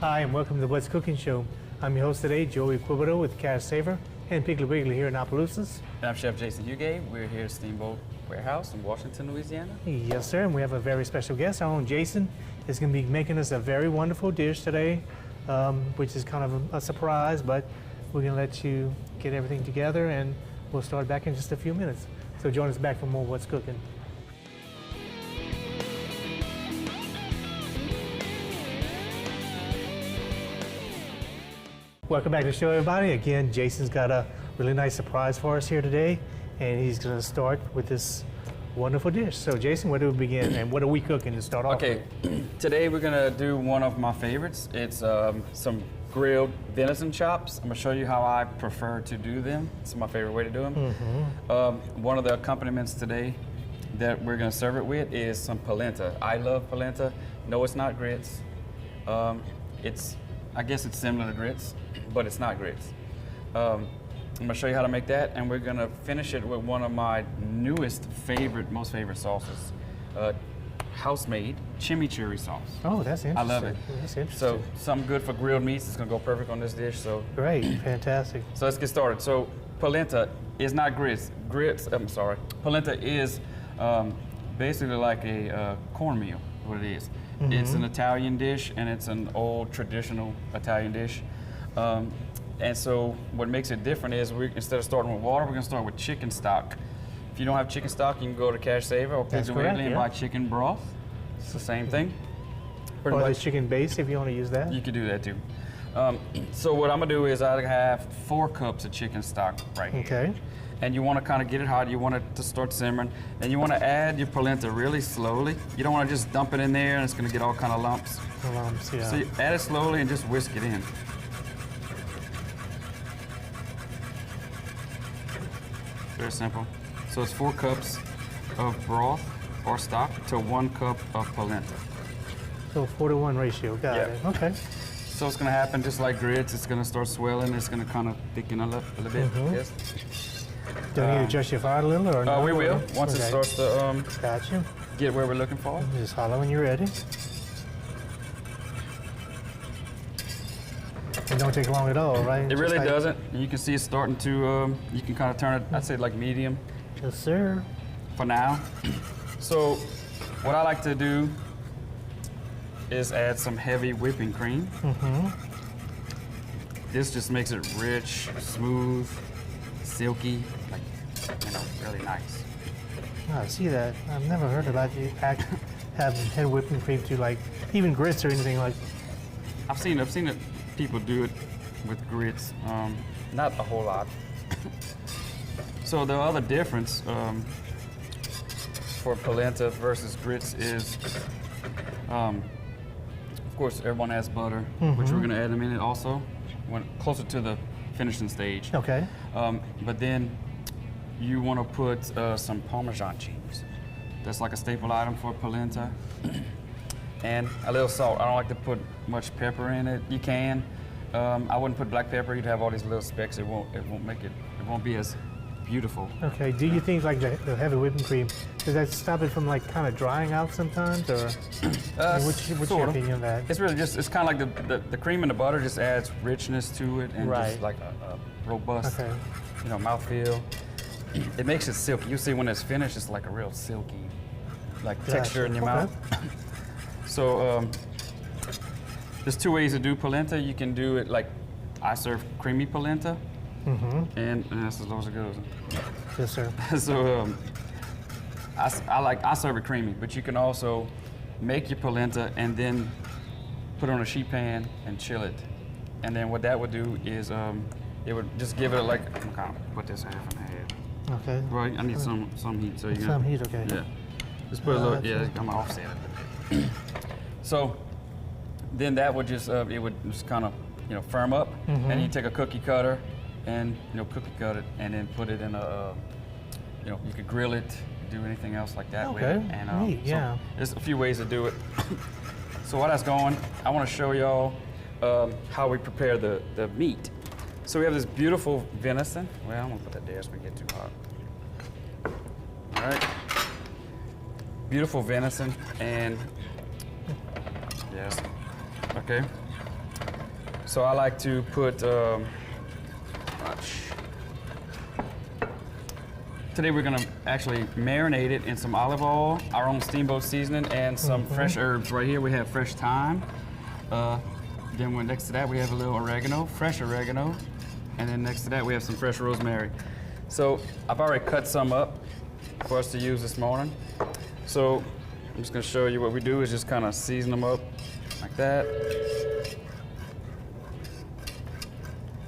Hi, and welcome to the What's Cooking Show. I'm your host today, Joey Quibido with Cash Saver and Piggly Wiggly here in Opelousas. And I'm Chef Jason Huguet. We're here at Steamboat Warehouse in Washington, Louisiana. Yes, sir, and we have a very special guest. Our own Jason is going to be making us a very wonderful dish today, which is kind of a surprise, but we're going to let you get everything together, and we'll start back in just a few minutes. So join us back for more What's Cooking. Welcome back to the show, everybody. Again, Jason's got a really nice surprise for us here today, and he's going to start with this wonderful dish. So, Jason, where do we begin, and what are we cooking to start off with? Okay, today we're going to do one of my favorites. It's some grilled venison chops. I'm going to show you how I prefer to do them. It's my favorite way to do them. Mm-hmm. One of the accompaniments today that we're going to serve it with is some polenta. I love polenta. No, it's not grits. I guess it's similar to grits, but it's not grits. I'm gonna show you how to make that, and we're gonna finish it with one of my most favorite sauces, house-made chimichurri sauce. Oh, that's interesting. I love it. That's interesting. So something good for grilled meats. It's gonna go perfect on this dish. So great, fantastic. So let's get started. So polenta is not grits. Polenta is basically like a cornmeal. What it is. Mm-hmm. It's an Italian dish, and it's an old traditional Italian dish. And so what makes it different is instead of starting with water, we're going to start with chicken stock. If you don't have chicken stock, you can go to Cash Saver or Piggly Wiggly and buy chicken broth. It's the same thing. Or the chicken base, if you want to use that. You can do that too. So what I'm going to do is I have 4 cups of chicken stock right here. Okay. And you want to kind of get it hot. You want it to start simmering. And you want to add your polenta really slowly. You don't want to just dump it in there and it's going to get all kind of lumps. Lumps, yeah. So you add it slowly and just whisk it in. Very simple. So it's 4 cups of broth or stock to 1 cup of polenta. So 4-to-1 ratio, got it. Okay. So it's going to happen just like grits. It's going to start swelling. It's going to kind of thicken a little bit. Mm-hmm. Yes. Do we need to adjust your fire a little, or no? We will, once it starts to gotcha. Get where we're looking for. Just holler when you're ready. It don't take long at all, right? It really doesn't. You can see it's starting to, you can kind of turn it, I'd say like medium. Yes, sir. For now. So what I like to do is add some heavy whipping cream. Mm-hmm. This just makes it rich, smooth, silky, like, really nice. Oh, I see that. I've never heard about you having head whipping cream to like even grits or anything like. I've seen it. People do it with grits. Not a whole lot. So the other difference for polenta versus grits is, of course, everyone has butter, which we're going to add in a minute also, when closer to the finishing stage. Okay. But then you want to put some Parmesan cheese. That's like a staple item for polenta. And a little salt. I don't like to put much pepper in it. You can. I wouldn't put black pepper. You'd have all these little specks. It won't be as beautiful. Okay. Do you think like the heavy whipping cream, does that stop it from like kind of drying out sometimes, or what's your opinion on that? It's really just, it's kind of like the cream and the butter just adds richness to it, and just like a robust, mouthfeel. It makes it silky. You see when it's finished, it's like a real silky, texture in your mouth. So there's 2 ways to do polenta. You can do it like I serve creamy polenta, and that's as low as it goes. Yes, sir. So I serve it creamy, but you can also make your polenta and then put it on a sheet pan and chill it. And then what that would do is it would just give it I'm gonna put this half in the head. Okay. Right, I need some heat. So you some heat, okay. Yeah. Just put a little. Yeah, I'm gonna offset it. So then that would just it would just kind of firm up, and you take a cookie cutter and cookie cut it, and then put it in a you could grill it, do anything else like that with it. And neat, yeah. So there's a few ways to do it. So while that's going, I want to show y'all how we prepare the meat. So we have this beautiful venison. Well, I'm gonna put that there so we get too hot. All right. Beautiful venison, and yes, okay. So I like to put, today we're gonna actually marinate it in some olive oil, our own steamboat seasoning, and some fresh herbs. Right here we have fresh thyme. Then next to that we have a little oregano, fresh oregano. And then next to that we have some fresh rosemary. So I've already cut some up for us to use this morning. So I'm just gonna show you what we do is just kind of season them up like that.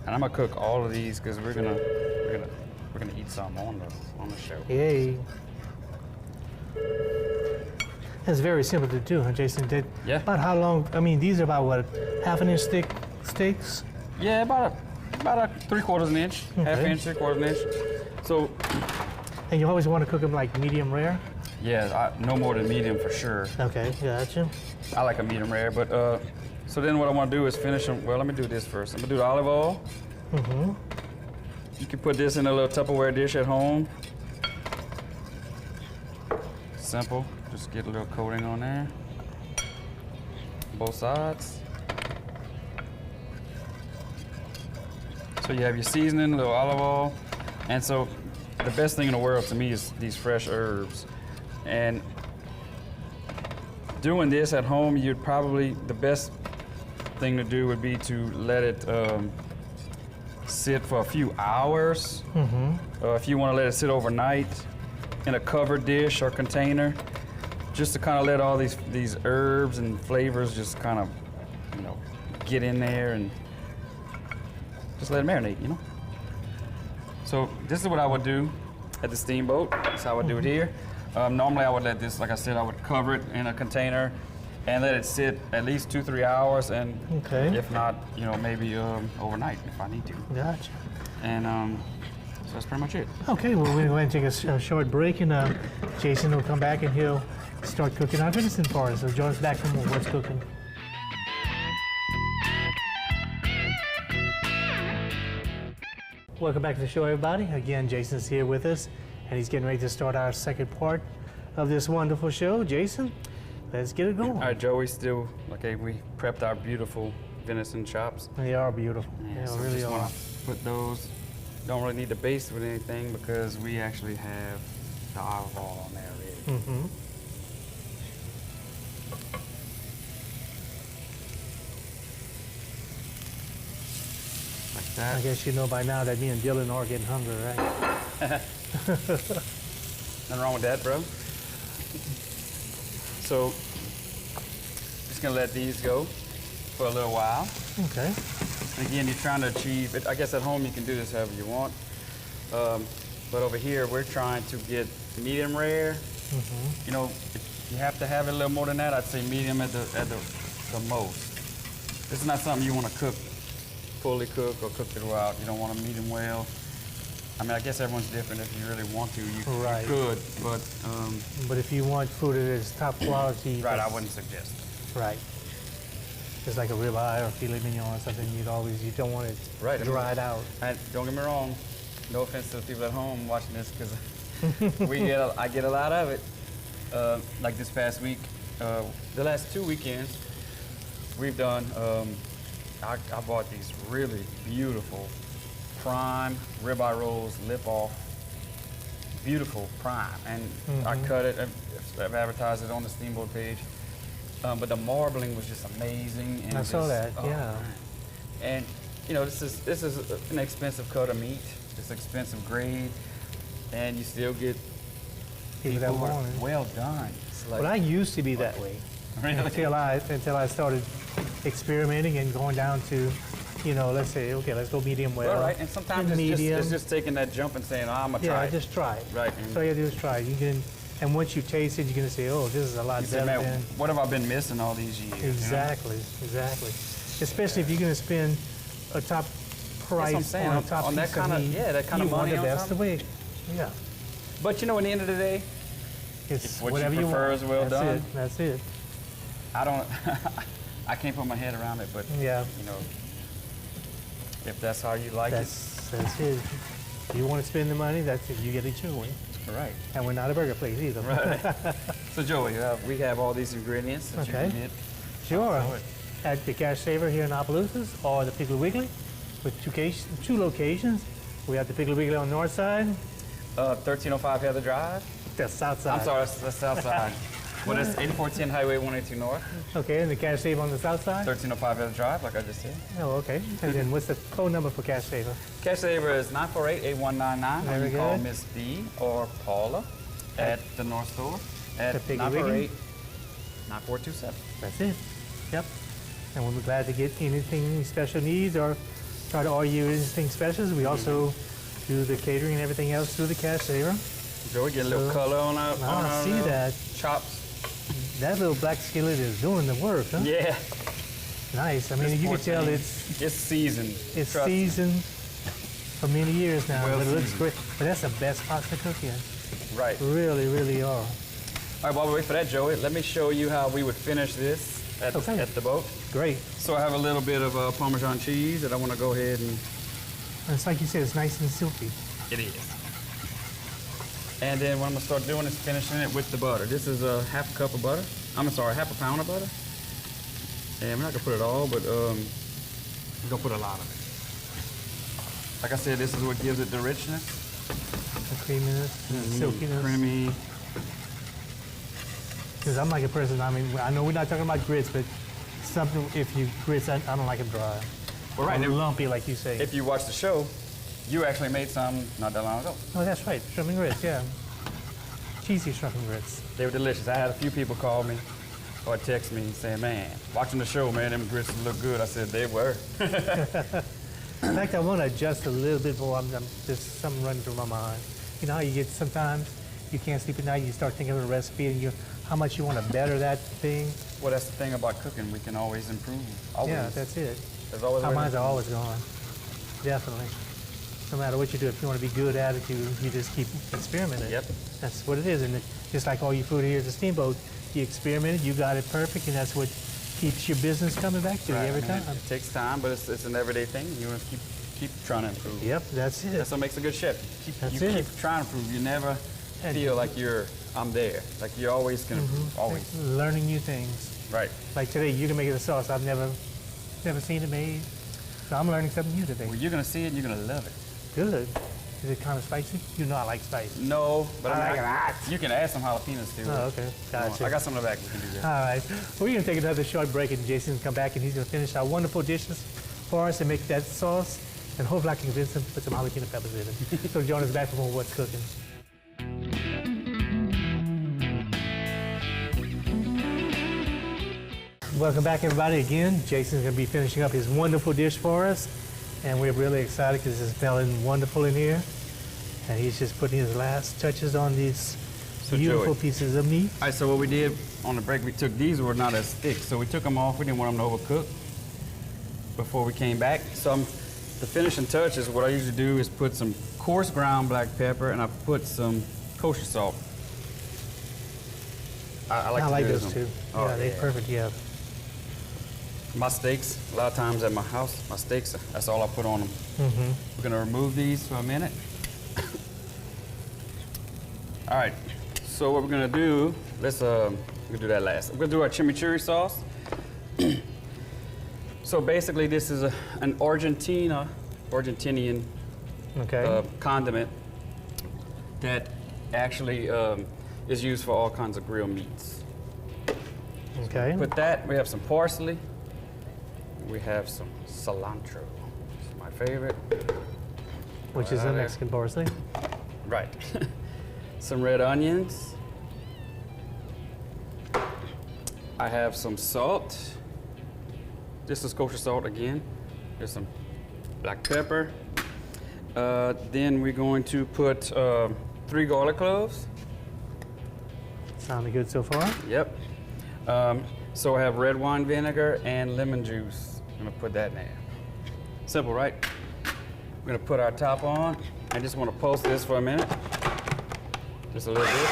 And I'm gonna cook all of these because we're gonna eat some on the show. Yay. It's very simple to do, huh, Jason? Yeah. About how long? I mean, these are about what, half-inch steaks? Yeah, about a 3/4 inch, half inch, 3/4 inch. So. And you always want to cook them like medium rare? Yeah, no more than medium for sure. Okay, gotcha. I like a medium rare, but so then what I want to do is finish them. Well, let me do this first. I'm gonna do the olive oil. You can put this in a little Tupperware dish at home. Simple. Just get a little coating on there. Both sides. So you have your seasoning, a little olive oil, and so the best thing in the world to me is these fresh herbs. And doing this at home, the best thing to do would be to let it sit for a few hours. If you want to let it sit overnight in a covered dish or container, just to kind of let all these herbs and flavors just kind of, get in there and just let it marinate, So this is what I would do at the steamboat. That's how I would do it here. Normally I would let this, like I said, I would cover it in a container and let it sit at least 2-3 hours, and if not, maybe overnight if I need to. Gotcha. And so that's pretty much it. Okay, well, we're going to go ahead and take a short break, and Jason will come back and he'll start cooking our venison for us. So join us back for more What's Cooking. Welcome back to the show, everybody. Again, Jason's here with us, and he's getting ready to start our second part of this wonderful show. Jason, let's get it going. All right, Joe, we prepped our beautiful venison chops. They are beautiful. Yeah, They so really just are. wanna put those. Don't really need to baste with anything because we actually have the olive oil on there already. Like that. I guess you know by now that me and Dylan are getting hungry, right? Nothing wrong with that, bro. So, just gonna let these go for a little while. Okay. And again, you're trying to achieve it. I guess at home you can do this however you want. But over here, we're trying to get medium rare. If you have to have it a little more than that, I'd say medium at the most. This is not something you want to cook, fully cook or cook throughout. You don't want a medium well. I mean, I guess everyone's different. If you really want to, you could. But if you want food that is top quality, right, I wouldn't suggest it. Right. Just like a ribeye or filet mignon or something, you don't want it dried out. And don't get me wrong. No offense to the people at home watching this, because I get a lot of it. Like this past week, the last 2 weekends, we've done. I bought these really beautiful prime ribeye rolls, lip off, beautiful prime, and I cut it. I've advertised it on the Steamboat page. But the marbling was just amazing. And I saw that. Yeah. Man. And this is an expensive cut of meat. It's expensive grade, and you still get people who are well done. It's like, But I used to be that way really? until I started experimenting and going down to, let's say, okay, let's go medium well. Right, and sometimes it's just taking that jump and saying, I'm gonna try it. Yeah, just try it. Right. So all you gotta do is try it. And once you taste it, you're gonna say, oh, this is a lot better than. What have I been missing all these years? Exactly. Especially if you're gonna spend a top price on a top piece of meat. That kind of money you on want the best something. way. Yeah. But at the end of the day, It's what whatever you prefer want. is well done. That's it. I don't. I can't put my head around it, but Yeah. if that's how you like it. That's it. If you want to spend the money, that's it. You get it your way. Right. And we're not a burger place either. Right. So Joey, we have all these ingredients that you Okay. can get. Sure. at the Cash Saver here in Opelousas or the Piggly Wiggly with two locations. We have the Piggly Wiggly on the north side. 1305 Heather Drive. That's south side. I'm sorry, that's south side. Well, that's 8410 Highway 182 North. Okay, and the Cash Saver on the south side? 1305 Heather Drive, like I just said. Oh, okay. And then what's the phone number for Cash Saver? Cash Saver is 948-8199. Very Or you can call good. Miss B or Paula at the North Store at The Piggly Wiggly? 948-9427. That's it. Yep. And we'll be glad to get anything special needs or try to order you anything special. We also do the catering and everything else through the Cash Saver. Joey, get a little color on our I see that. chops. That little black skillet is doing the work, huh? Yeah. Nice. I mean, This you can poor tell thing, it's seasoned. it's Trust me. seasoned for many years now, Well but it looks seasoned. great. But that's the best pasta cooking. Right. Really, really are. All right, while we wait for that, Joey, let me show you how we would finish this at, Okay. at the boat. Great. So I have a little bit of Parmesan cheese that I want to go ahead and... And it's like you said, it's nice and silky. It is. And then what I'm gonna start doing is finishing it with the butter. This is a half a cup of butter. I'm sorry, half a pound of butter. And we're not gonna put it all, but we're gonna put a lot of it. Like I said, this is what gives it the richness. The creaminess, the silkiness. Creamy. Because I'm like a person, I mean, I know we're not talking about grits, but something, if you grits, I don't like them dry. Well, right, Or now, lumpy, like you say. if you watch the show, you actually made some not that long ago. Oh, that's right, shrimp and grits, yeah. Cheesy shrimp and grits. They were delicious. I had a few people call me or text me saying, man, watching the show, man, them grits look good. I said, they were. In fact, I want to adjust a little bit more. I'm just something running through my mind. You know how you get sometimes you can't sleep at night, you start thinking of a recipe and how much you want to better that thing. Well, that's the thing about cooking. We can always improve. Always. Yeah, that's it. There's always a Our way to minds are improve. always gone. Definitely. No matter what you do, if you want to be good at it, you just keep experimenting. Yep. That's what it is. And just like all your food here at the Steamboat, you experimented, you got it perfect, and that's what keeps your business coming back to you Right, every I mean, time. It takes time, but it's an everyday thing. You want to keep trying to improve. Yep, that's it. That's what makes a good chef. That's you it. keep trying to improve. You never And- feel like I'm there. Like you always can improve. Always. Learning new things. Right. Like today, you can make it a sauce I've never seen it made. So I'm learning something new today. Well, you're gonna see it and you're gonna love it. Good. Is it kind of spicy? You know I like spicy. No, but I like it mean, hot. you can add some jalapenos too. Oh, okay. Gotcha. I got some in the back. We can do that. All right. We're going to take another short break, and Jason's come back, and he's going to finish our wonderful dishes for us and make that sauce. And hopefully I can convince him to put some jalapeno peppers in it. So join us back for more What's Cooking. Welcome back, everybody. Again, Jason's going to be finishing up his wonderful dish for us. And we're really excited because it's smelling wonderful in here. And he's just putting his last touches on these So, beautiful Joey. pieces of meat. All right, so what we did on the break, these were not as thick, so we took them off. We didn't want them to overcook before we came back. So the finishing touches, what I usually do is put some coarse ground black pepper, and I put some kosher salt. I like I to like do those this too. one. Yeah, they're perfect, yeah. My steaks, a lot of times at my house, my steaks, that's all I put on them. We're gonna remove these for a minute. All right, so what we're gonna do, we'll do that last. We're gonna do our chimichurri sauce. So basically this is an Argentinian Okay. condiment that actually is used for all kinds of grilled meats. Okay. With that, we have some parsley. We have some cilantro. It's my favorite. Which is the Mexican parsley. Right. Some red onions. I have some salt. This is kosher salt again. There's some black pepper. Then we're going to put 3 garlic cloves. Sounding good so far. Yep. So I have red wine vinegar and lemon juice. I'm gonna put that in there. Simple, right? We're gonna put our top on. I just want to pulse this for a minute. Just a little bit.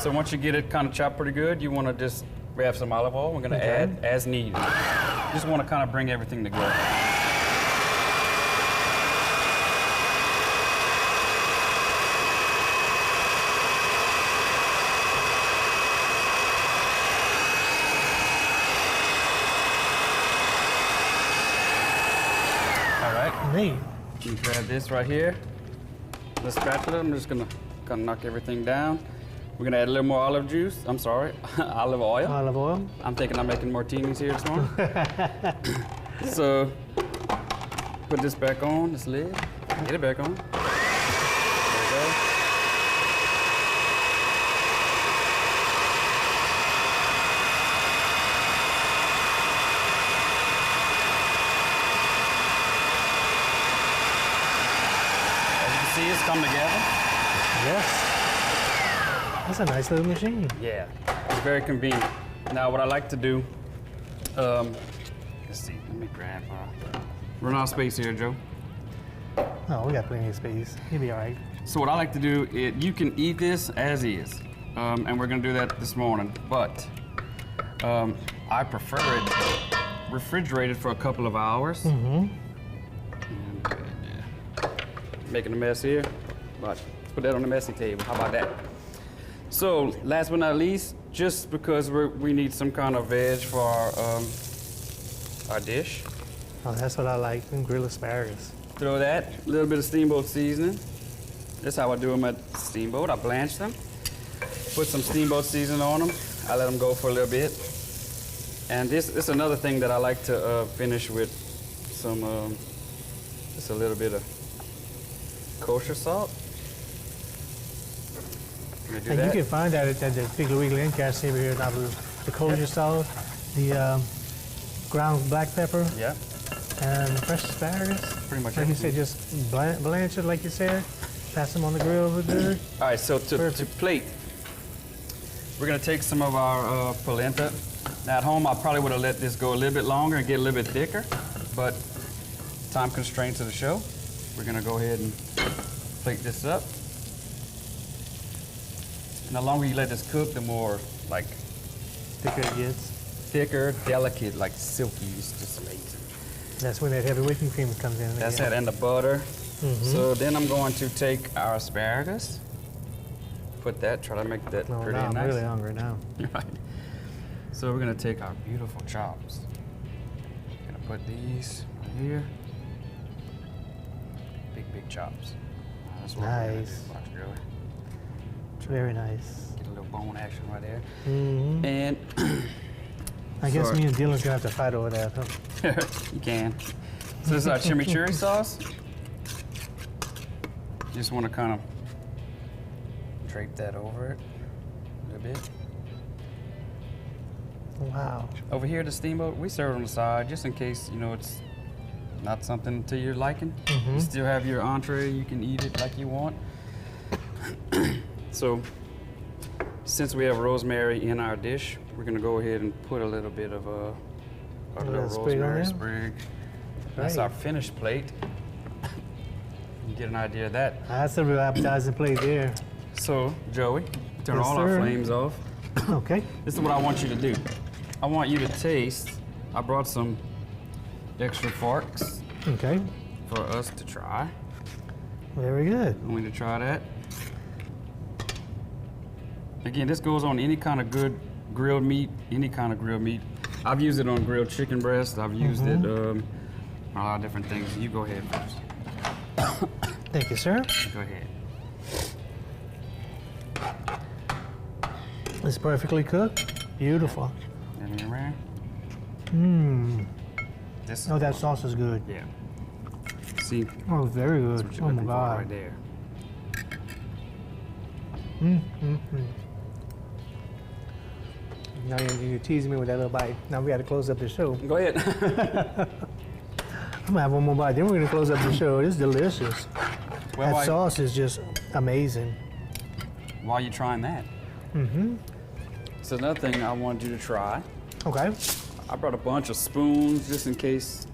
So once you get it kind of chopped pretty good, you want to we have some olive oil. We're gonna add as needed. Just want to kind of bring everything together. You grab this right here, the spatula. I'm just gonna kind of knock everything down. We're gonna add a little more olive juice. I'm sorry, olive oil. Olive oil. I'm thinking I'm making martinis here this morning. So, put this back on, this lid. Get it back on. There we go. As you can see, it's come together. Yes. That's a nice little machine. Yeah, it's very convenient. Now, what I like to do, let's see, let me grab, run out of space here, Joe. Oh, we got plenty of space. You'll be all right. So what I like to do is, you can eat this as is, and we're gonna do that this morning, but I prefer it refrigerated for a couple of hours. Mm-hmm. Making a mess here, but let's put that on the messy table. How about that? So, last but not least, just because we need some kind of veg for our dish, Oh, that's what I like, them grilled asparagus. throw that, a little bit of steamboat seasoning. That's how I do them at steamboat. I blanch them, put some steamboat seasoning on them. I let them go for a little bit. And this is another thing that I like to finish with some, just a little bit of kosher salt. Do And that. you can find that at the Piggly Wiggly end cash table here now, the kosher salt, the ground black pepper, Yeah, and fresh asparagus. pretty much Like you everything. said, just blanch it like you said, pass them on the grill over there. All right, so to Perfect. plate, we're gonna take some of our polenta. Now at home, I probably would have let this go a little bit longer and get a little bit thicker, but time constraints of the show, we're gonna go ahead and plate this up. And the longer you let this cook, the more like Thicker it gets. thicker, delicate, like silky. It's just amazing. That's when that heavy whipping cream comes in. That's again. it, and the butter. Mhm. So then I'm going to take our asparagus, put that, try to make that No, pretty now I'm nice. really hungry now. Right. So we're gonna take our beautiful chops. Gonna put these right here. Big chops. That's what we're gonna do. Nice. Watch, Joey. Very nice. Get a little bone action right there. Hmm. And I guess sorry. me and Dylan's gonna have to fight over that. Huh? you can. So this is our chimichurri sauce. Just want to kind of drape that over it a little bit. Wow. Over here, the steamboat, we serve it on the side just in case, you know, it's not something to your liking. You still have your entree, you can eat it like you want. So, since we have rosemary in our dish, we're gonna go ahead and put a little bit of a little sprig on rosemary there? sprig. That's Right. our finished plate. You get an idea of that. That's a real appetizing plate there. So, Joey, turn Yes, all our sir. flames off. Okay. This is what I want you to do. I want you to taste. I brought some extra forks Okay. for us to try. Very good. I want you to try that. Again, this goes on any kind of good grilled meat, any kind of grilled meat. I've used it on grilled chicken breast. I've used it on a lot of different things. You go ahead first. Thank you, sir. Go ahead. It's perfectly cooked. Beautiful. And then around. Mmm. This. Oh, that sauce is good. Yeah. See, Oh, very that's good. what you're Oh my looking for right God. there. Now you're teasing me with that little bite. Now we got to close up the show. Go ahead. I'm gonna have one more bite, then we're gonna close up the show. It's delicious. Well, That while, sauce is just amazing. while you're trying that, so another thing I wanted you to try. Okay. I brought a bunch of spoons just in case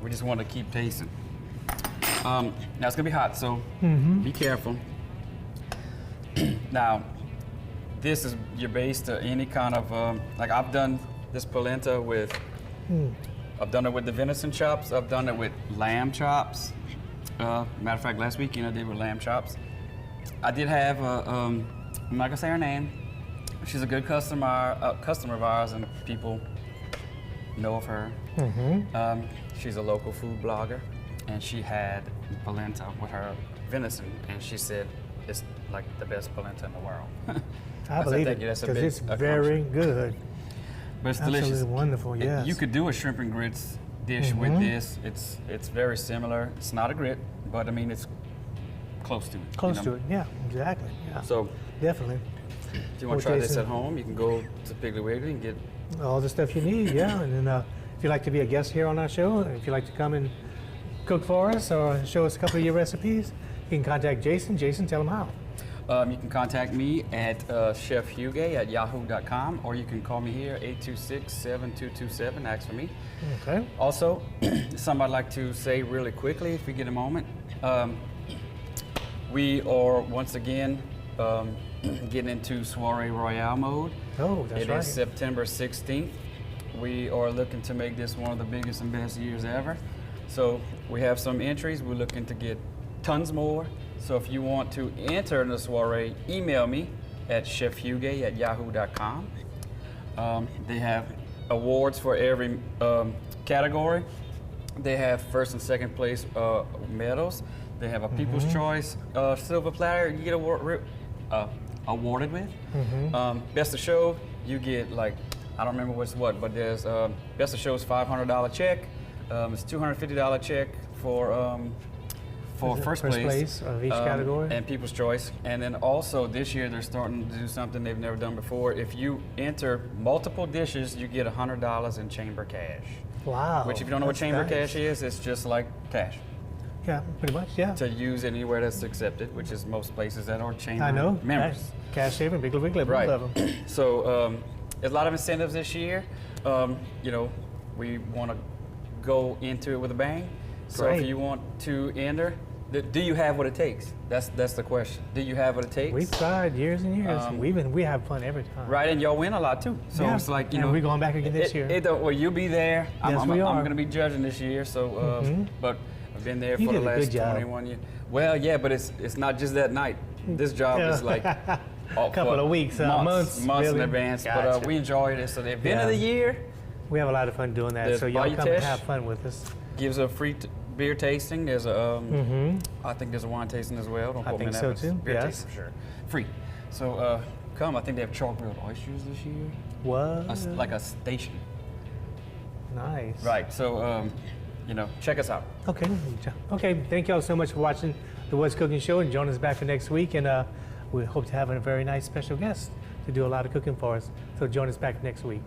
we just want to keep tasting. Now it's gonna be hot, so be careful. Now, this is your base to any kind of, like I've done this polenta with, I've done it with the venison chops, I've done it with lamb chops. Matter of fact, last weekend I did with lamb chops. I did have, I'm not gonna say her name. She's a good customer of ours, and people know of her. She's a local food blogger, and she had polenta with her venison, and she said it's like the best polenta in the world. I believe it, that's a because big it's very accomplishment. good. But it's Absolutely delicious. wonderful, yes. You could do a shrimp and grits dish with this. It's very similar. It's not a grit, but I mean it's close to it. Close to it, yeah, exactly. Yeah, So definitely. if you want to Well, try this Jason- at home, you can go to Piggly Wiggly and get. All the stuff you need, yeah. And then if you'd like to be a guest here on our show, if you'd like to come and cook for us or show us a couple of your recipes, you can contact Jason. Jason, tell them how. You can contact me at Chef Huguet at yahoo.com, or you can call me here 826-7227. Ask for me. Okay. Also, something I'd like to say really quickly, if we get a moment. We are once again getting into Soiree Royale mode. Oh, that's It right. is September 16th. We are looking to make this one of the biggest and best years ever. So we have some entries. We're looking to get tons more. So if you want to enter in the soiree, email me at chefhuguet@yahoo.com. They have awards for every category. They have first and second place medals. They have a People's Choice silver platter you get awarded with. Best of show, you get like, I don't remember what's what, but there's best of show's $500 check. It's $250 check for first place of each category. and People's Choice. And then also this year they're starting to do something they've never done before. If you enter multiple dishes, you get $100 in chamber cash. Wow. Which, if you don't know what that's chamber nice. cash is, it's just like cash Yeah, pretty much, yeah. to use anywhere that's accepted, which is most places that are chamber I know. members. Cash Saver, Piggly Wiggly, Right. both of them. So there's a lot of incentives this year. We want to go into it with a bang. So Great. if you want to enter, do you have what it takes? That's the question. Do you have what it takes? We've tried years and years. We have fun every time. Right, and y'all win a lot too. So Yeah. it's like, And we're going back again this year. Well, you'll be there. Yes, we are. I'm going to be judging this year. So, but I've been there You for the did a last good job. 21 years. Well, yeah, but it's not just that night. This job Yeah. is like a Couple of weeks, months, in really. advance. But Gotcha. we enjoyed it. So the event of Yeah. the year We have a lot of fun doing that, There's so y'all Bayou come and Tish. have fun with us. gives a free beer tasting. There's a I think there's a wine tasting as well. Don't I quote me think on so that, but it's too, Beer yes. tasting for sure. Free. So come. I think they have chalk grilled oysters this year. What? Like a station. Nice. Right. So check us out. Okay. Okay. Thank y'all so much for watching the What's Cooking Show, and join us back for next week. And we hope to have a very nice special guest to do a lot of cooking for us. So join us back next week.